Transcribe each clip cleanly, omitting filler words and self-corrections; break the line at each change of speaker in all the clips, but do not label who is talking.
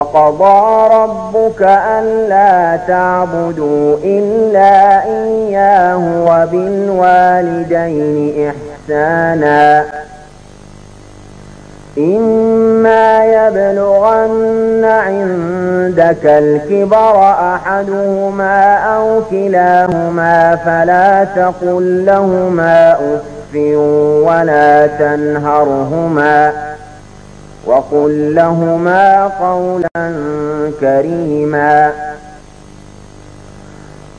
وقضى ربك ألا تعبدوا إلا إياه وبالوالدين إحسانا إما يبلغن عندك الكبر أحدهما أو كلاهما فلا تقل لهما أف ولا تنهرهما وقل لهما قولا كريما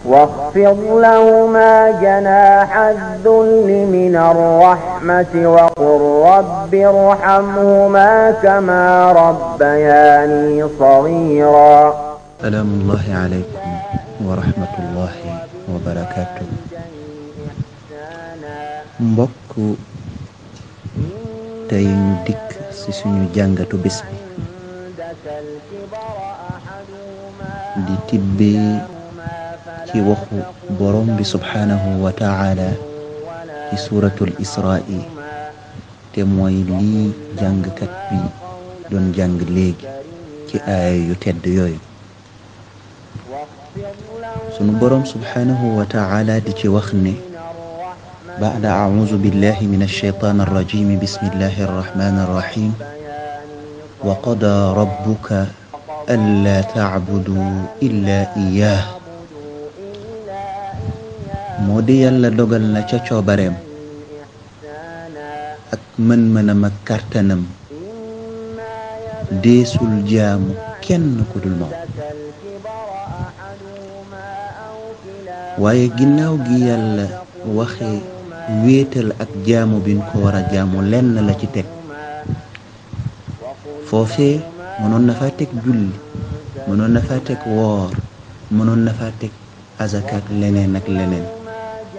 واخفض لهما جناح الذل من الرحمة وقل رب ارحمهما كما ربياني صغيرا.
سلام الله عليكم ورحمة الله وبركاته. mbokk tey ñu dikk ci suñu jàngatu bés bi di tibbee ci waxu borom bi subhanahu wa ta'ala ci suratul Isra'i te mooy lii jàngkat bi doon jàng léegi ci aaya yu tedd yooyu. sunu borom subhanahu wa ta'ala di ci wax ne بعد أعوذ بالله من الشيطان الرجيم بسم الله الرحمن الرحيم وقضى ربك ألا تعبدوا إلا إياه مودي يالا دوغال نا تيا cobareem ak mën-mënam ak kàttanam deesul jaamu kenn ku dul moom waaye ginnaaw gi yàlla waxe wéetal ak jaamu bin ko war a jaamu lenn la ci teg foofee mënoon na faa teg julli mënoon na faa teg woor mënoon na faa teg azaka ak leneen ak leneen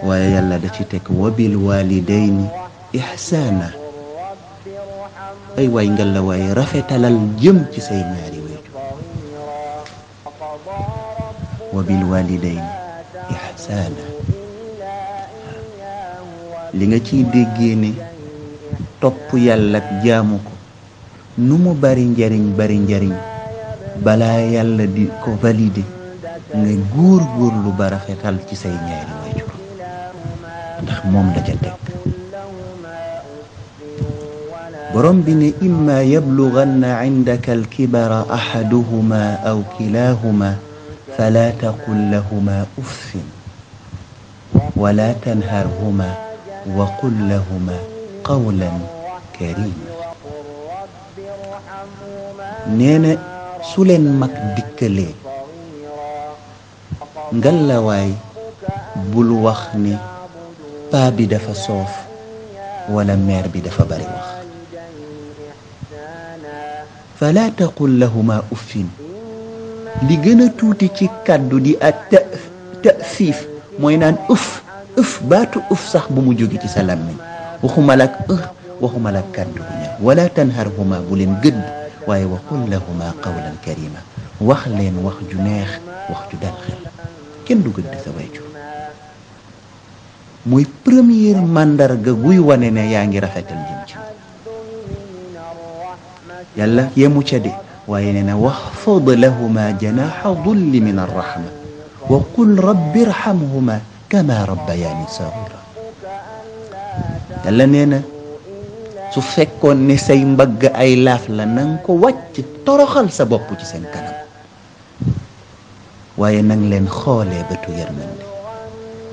waaye yàlla da ci teg wa bil walidayni ihsaana ay waay ngal la waaye rafetalal jëm ci say ñaari waajur wa bil walidayni ihsaana li nga ciy déggee ne topp yàlla ak jaamu ko nu mu bari njariñ balaa yàlla di ko validé nga góorgóorlu ba rafetal ci say ñaari waajur ndax moom la ca teg borom bi ne imma yablughanna indaka alkibara ahaduhuma aw kilahuma fala taqul lahuma uffin wala tanharhuma وقل لهما قولا كريما نينا سولين مك ديكلي ngalla waay bul wax ni paa bi dafa soof wala mère bi dafa bari wax fala taqul lahuma uffin li gëna tuuti ci kaddu di ak ta'fif mooy naan uff baatu sax bu mu jóge ci sa làmmiñ waxuma lak kàddu gu ñaaw wala tanharhuma bu leen gëdd waaye wa qul lahuma qawlan karima wax leen wax ju neex wax ju dal xel kenn du gëdd sa waajur mooy première mandarga guy wane ne yaa ngi rafetal jëm ci yàlla yemu ca de waaye nee na waxfid lahuma janaha dulli min arrahma wa qul rabbi irhamhuma kama rabbayani saghira yàlla nee na su fekkoon ne say mbagg ay laaf la nang ko wàcc toroxal sa bopp ci seen kanam waaye nang leen xoolee bëtu yërmande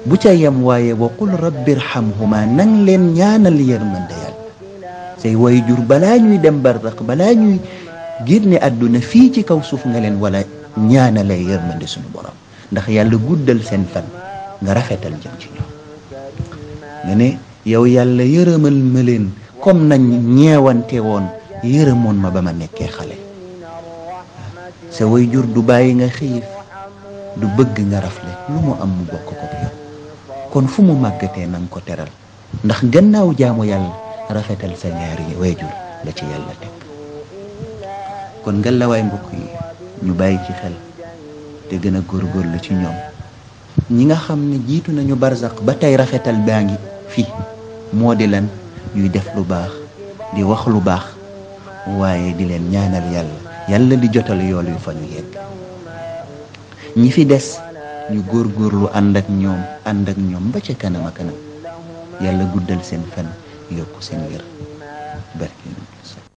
bu ca yem waaye wa qul rabbi irhamhuma nang leen ñaanal yërmande yàlla say waajur balaa ñuy dem barzaq balaa ñuy génne àdduna fii ci kaw suuf nga leen wala ñaanalee yërmande suñu borom ndax yàlla guddal seen fan nga rafetal jëm ci ñoom nga ne yow yàlla yërëmal ma leen comme nañ ñeewante woon yërëmoon ma ba ma nekkee xale sa waajur du bàyyi nga xiif du bëgg nga rafle lu mu am mu bokk ko yow kon fu mu màggatee nanga ko teral ndax gannaaw jaamu yàlla rafetal sa ñaari waajur la ci yàlla teg kon ngalawaay mbokk yi ñu bàyyi ci xel te gën a góorgóorlu ci ñoom ñi nga xam ne jiitu nañu barzaq ba tey rafetal baa ngi fi moo di lan ñuy def lu baax di wax lu baax waaye di leen ñaanal yàlla yàlla di jotal yool yu fa ñu yegg ñi fi des ñu góorgóorlu ànd ak ñoom ba ca kanam a kanam yàlla guddal seen fan yokku seen wér barke